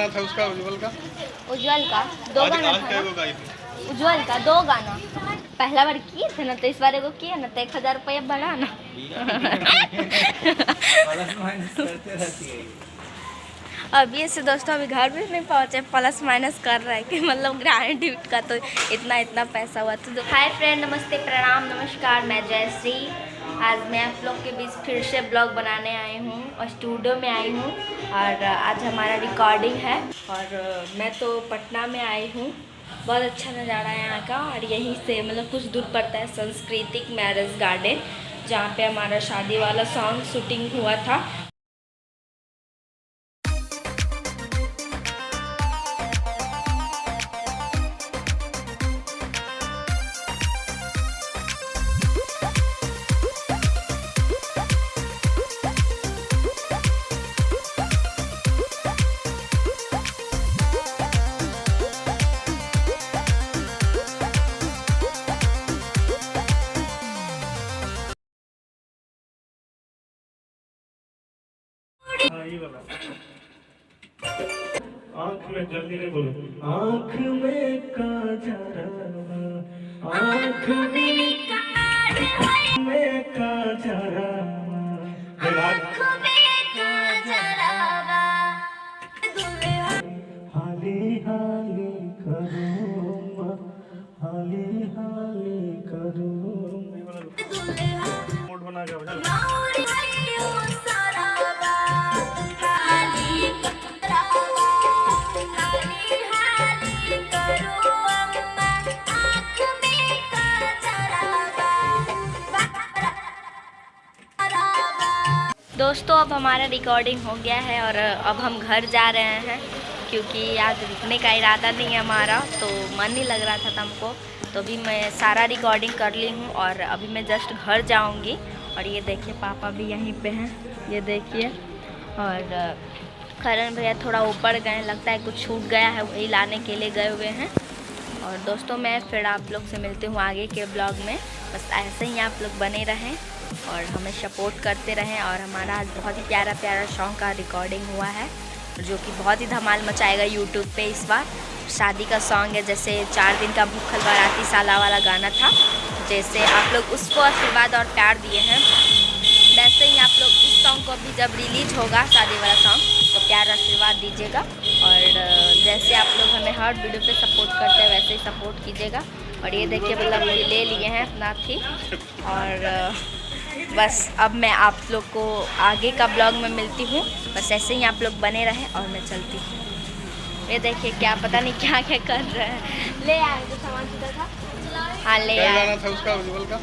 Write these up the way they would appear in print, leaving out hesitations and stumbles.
गाना था उसका उज्जवल का? उज्जवल का 2 गाना था ना? उज्जवल का 2 गाना पहला बार किए थे ना, तो इस बार एगो किए ना, तो 1000 रुपया बढ़ा ना। अभी से दोस्तों अभी घर भी नहीं पहुँचे, प्लस माइनस कर रहा है कि मतलब ग्रांड गिफ्ट का तो इतना पैसा हुआ। तो हाय फ्रेंड, नमस्ते, प्रणाम, नमस्कार, मैं जयश्री। आज मैं आप लोग के बीच फिर से ब्लॉग बनाने आई हूँ और स्टूडियो में आई हूँ, और आज हमारा रिकॉर्डिंग है। और मैं तो पटना में आई हूँ, बहुत अच्छा नज़ारा है यहाँ का। और यहीं से मतलब कुछ दूर पड़ता है सांस्कृतिक मैरिज गार्डन, जहाँ पे हमारा शादी वाला सॉन्ग शूटिंग हुआ था। आँख में जल्दी नहीं बोलो, आँख में काजरा, आँख में काजरा, हाली हाली करो, हाली हाली करो। मूड बना के दोस्तों अब हमारा रिकॉर्डिंग हो गया है और अब हम घर जा रहे हैं, क्योंकि आज रुकने का इरादा नहीं है हमारा, तो मन नहीं लग रहा था हमको। तो अभी मैं सारा रिकॉर्डिंग कर ली हूँ और अभी मैं जस्ट घर जाऊँगी। और ये देखिए पापा भी यहीं पे हैं, ये देखिए। और करण भैया थोड़ा ऊपर गए, लगता है कुछ छूट गया है, वही लाने के लिए गए हुए हैं। और दोस्तों मैं फिर आप लोग से मिलती हूँ आगे के ब्लॉग में। बस ऐसे ही आप लोग बने रहें और हमें सपोर्ट करते रहें। और हमारा आज बहुत ही प्यारा सॉन्ग का रिकॉर्डिंग हुआ है, जो कि बहुत ही धमाल मचाएगा यूट्यूब पे इस बार। शादी का सॉन्ग है, जैसे 4 दिन का भूखल बाराती साला वाला गाना था, जैसे आप लोग उसको आशीर्वाद और प्यार दिए हैं, वैसे ही आप लोग इस सॉन्ग को भी जब रिलीज होगा शादी वाला सॉन्ग, तो प्यार आशीर्वाद दीजिएगा। और जैसे आप लोग हमें हर वीडियो पे सपोर्ट करते हैं वैसे ही सपोर्ट कीजिएगा। और ये देखिए मतलब ले लिए हैं अपना थी। और बस अब मैं आप लोग को आगे का ब्लॉग में मिलती हूँ। बस ऐसे ही आप लोग बने रहें और मैं चलती हूँ। ये देखिए क्या पता नहीं क्या क्या कर रहे हैं। ले आए जो सामान किधर था? हाँ ले आए। गाना था उसका उज्जवल का?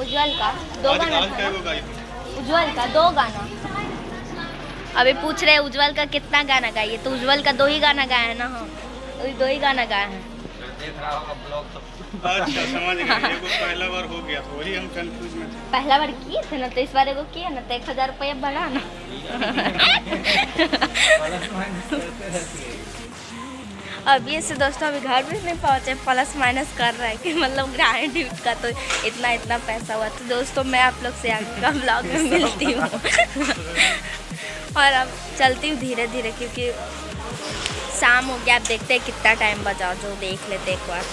उज्जवल का 2 गाना था ना? उज्जवल का 2 गाना। अभी पूछ रहे उज्जवल का कितना गाना गाइए, तो उज्जवल का 2 ही गाना गाए हैं ना हम, वही 2 ही गाना गाए हैं। अच्छा समझ गए, ये कुछ पहला बार हो गया तो वही हम कंफ्यूज में थे। पहला बार किए थे ना, तो इस बार एगो किए ना, तो 1000 रुपया बढ़ा ना। अभी से दोस्तों अभी घर भी नहीं पहुँचे, प्लस माइनस कर रहा है कि मतलब ग्रांड गिफ्ट का तो इतना पैसा हुआ। तो दोस्तों मैं आप लोग से आगे का ब्लॉग में मिलती हूँ। और अब चलती हूँ धीरे धीरे, क्योंकि शाम हो गया। अब देखते हैं कितना टाइम बचा, जो देख लेते एक बार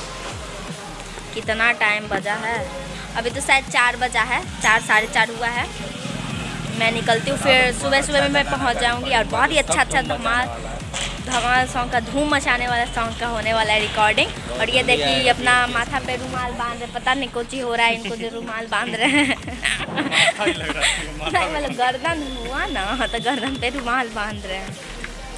कितना टाइम बजा है। अभी तो शायद 4 बजा है, 4 साढ़े 4 हुआ है। मैं निकलती हूँ, फिर सुबह में मैं पहुँच जाऊँगी। और बहुत ही अच्छा धमाल सॉन्ग का, धूम मचाने वाला सॉन्ग का होने वाला है रिकॉर्डिंग। और ये देखिए अपना माथा पे रुमाल बांध रहे, पता नहीं कुछ ही हो रहा है इनको जो रुमाल बांध रहे हैं। नहीं मतलब गर्दन हुआ ना, तो गर्दन पे रुमाल बांध रहे हैं।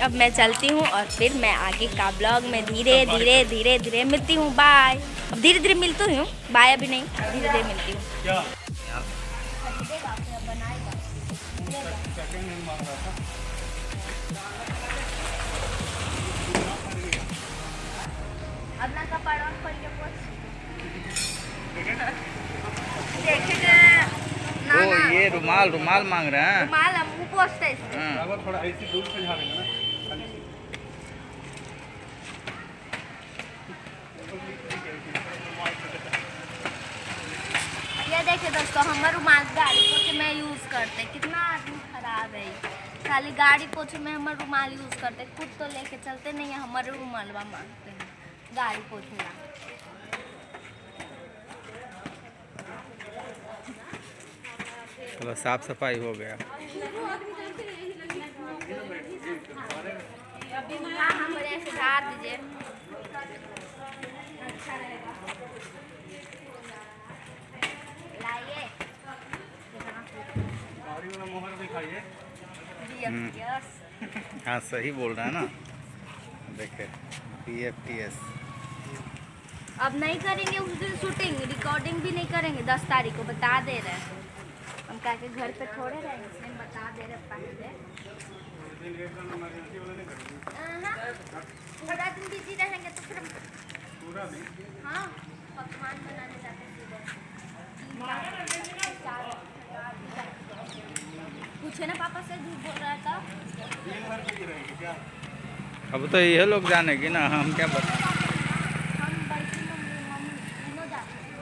अब मैं चलती हूँ और फिर मैं आगे का ब्लॉग में धीरे धीरे मिलती हूँ। बाय। अब धीरे धीरे मिलती हूँ, बाय अभी नहीं, धीरे धीरे मिलती हूँ। अपना कपड़ा खोल के पोछ देखेंगे। ओ ये रुमाल मांग रहे हैं। रुमाल हम मुँह पोछते हैं इससे। थोड़ा ऐसी दूर से झाड़ेंगे ना। ये देखिए दोस्तों, हमारे रुमाल गाड़ी को मैं यूज़ करते, कितना आदमी खराब है। खाली गाड़ी पोछे में हमारे रुमाल यूज करते, खुद तो लेके चलते नहीं है, हमारे रुमालवा मांगते हैं गाड़ी पोछेला। चलो साफ सफाई हो गया। हाँ हाँ बढ़िया से झाड़ दीजिए। लाइए गाड़ी वाला मोहर दिखाइए। यस। हाँ सही बोल रहा है ना। देखे PFTS। अब नहीं करेंगे उस दिन शूटिंग, रिकॉर्डिंग भी नहीं करेंगे। 10 तारीख को बता दे रहे हैं हम, क्या के घर पे थोड़े रहेंगे, इसलिए बता दे रहे पहले। पूरा दिन बिजी रहेंगे तो फिर पूरा दिन हाँ पकवान बनाने जाते हैं सुबह। पूछे ना पापा से, झूठ बोल रहा था। दिन भर बिजी रहेंगे क्या? अब तो ये लोग जानेगी ना, हम क्या बता। हम बल्कि हम तीनों जाते हैं।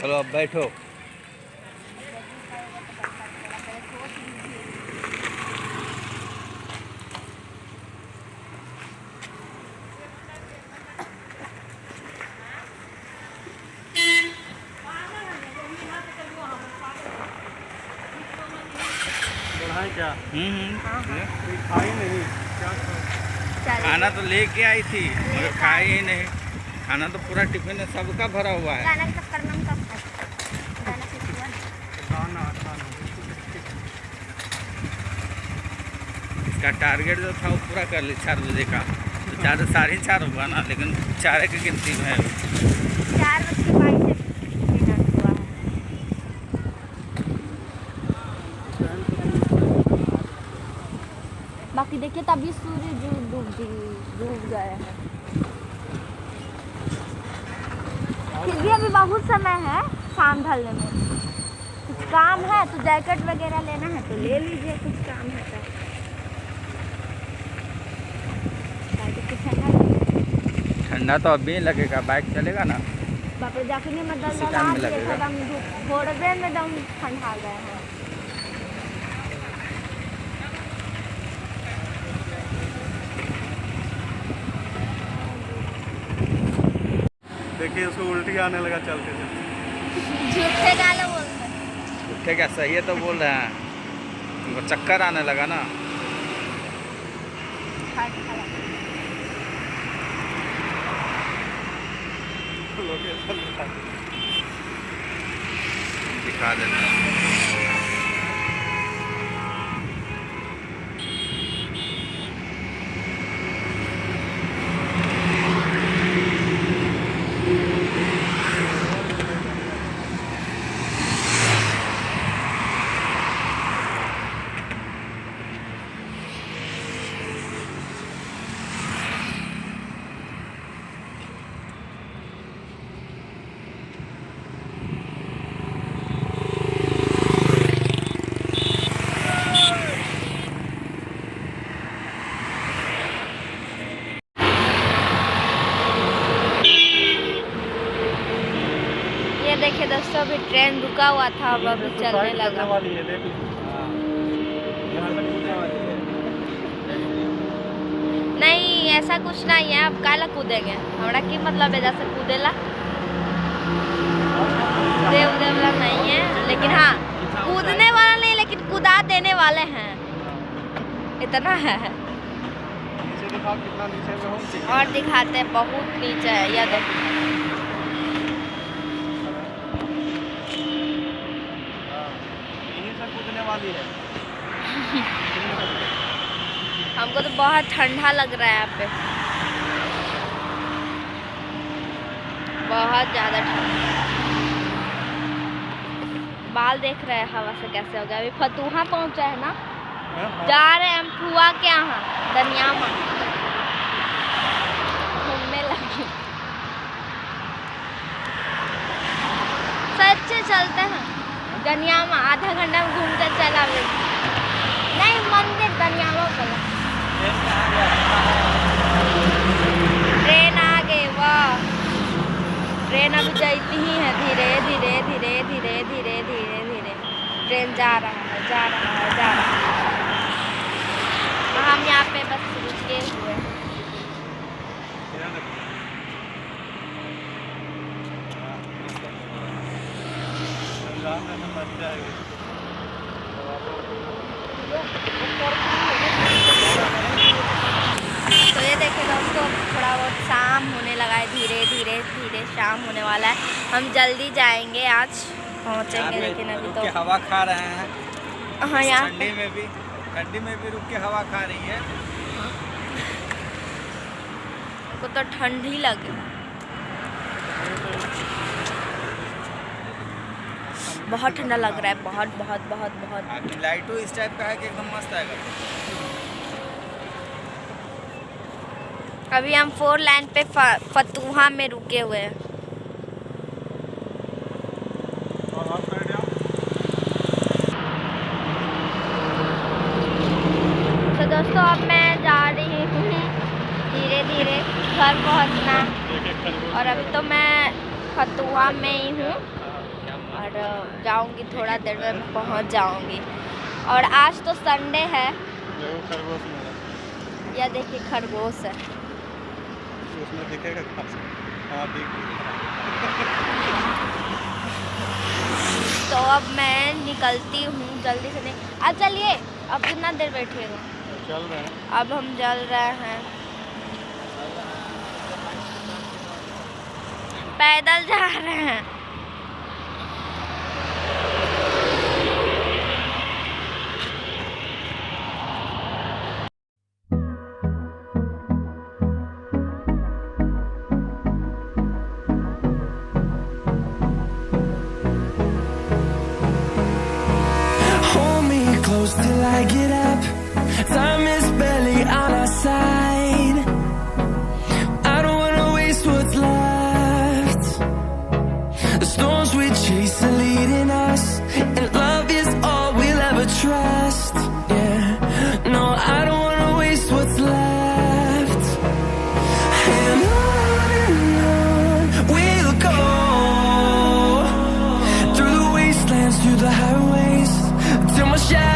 चलो अब बैठो। बढ़ाए क्या? ये खाई नहीं क्या? खाना तो लेके आई थी मगर खाई ही नहीं। खाना तो पूरा टिफिन में सबका भरा हुआ है। गाना का चक्कर में हम कब खाए? गाना सीख लिया ना। खाना खाना इसका टारगेट जो था वो पूरा कर ली 4 बजे का। तो 4 4:30 हुआ ना, लेकिन 4 की गिनती में है। 4:22 हुआ है। बाकी देखिए तभी सूर्य डूब गए हैं। फिर भी अभी बहुत समय है शाम ढलने में। कुछ काम है तो जैकेट वगैरह लेना है तो ले लीजिए, कुछ काम है तो। ठंडा तो अभी लगेगा, बाइक चलेगा ना। बाप रे जाके नहीं इसी मतलब टाइम में लगेगा। एकदम थोड़े देर में एकदम ठंडा गए हैं। देखिए उसको उल्टी आने लगा चलते चलते। झूठे गाले बोलते हैं। उठे क्या, सही है तो बोल रहे हैं। उनको चक्कर आने लगा ना। लोकेशन दिखा देते हैं। देखिए दोस्तों अभी ट्रेन रुका हुआ था, अब अभी चलने लगा। वाली है देख यहाँ तक कूदने वाली है। नहीं ऐसा कुछ नहीं है, अब काला कूदेंगे, हमारा की मतलब है जैसे कूदेला देव देवला नहीं है, लेकिन हाँ कूदने वाला नहीं, लेकिन कूदा देने वाले हैं, इतना है। नीचे दिखाओ कितना नीचे में हो। और दिखाते हैं बहुत नीचे है, यह देखिए। यहीं से कूदने वाली है। हमको तो बहुत ठंडा लग रहा है यहाँ पे, बहुत ज़्यादा ठंडा। बाल देख रहे हैं हवा से कैसे हो गया। अभी फतूहा पहुँचा है ना, जा रहे हैं हम फुआ के यहाँ दनियामा घूमने लगे। सच्चे चलते हैं दनियामा, आधा घंटा में घूमते चला नहीं मंदिर दनियामा चला। ट्रेन आ गए, वाह ट्रेन ट्रेन अभी जाती ही है धीरे धीरे धीरे धीरे धीरे धीरे धीरे। ट्रेन जा रहा है जा रहा है जा रहा है। हम यहाँ पे बस रुके हुए हैं। तो ये देखिए दोस्तों थोड़ा बहुत शाम होने लगा है, धीरे धीरे धीरे शाम होने वाला है। हम जल्दी जाएंगे, आज पहुँचेंगे, लेकिन अभी तो हवा खा रहे हैं। हाँ यहाँ ठंडी में भी रुक के हवा खा रही है। को तो ठंडी लगे, बहुत ठंडा लग रहा है, बहुत बहुत बहुत बहुत। लाइटो इस टाइप का है कि एकदम मस्त आएगा। अभी हम 4 लाइन पे फतुहा में रुके हुए हैं। तो दोस्तों अब मैं जा रही हूँ धीरे धीरे घर पहुँचना, और अभी तो मैं फतुहा में ही हूँ और जाऊँगी, थोड़ा देर में पहुँच जाऊँगी। और आज तो संडे है। यह देखिए खरगोश है। उसमें दिखेगा खास। हाँ तो अब मैं निकलती हूँ जल्दी से। नहीं अब चलिए, अब कितना देर बैठिएगा। चल रहे हैं। अब हम चल रहे हैं, पैदल जा रहे हैं। Till I get up, time is barely on our side. I don't wanna waste what's left. The storms we chase are leading us, and love is all we'll ever trust. Yeah, no, I don't wanna waste what's left. And on we'll go, through the wastelands, through the highways, till my shadow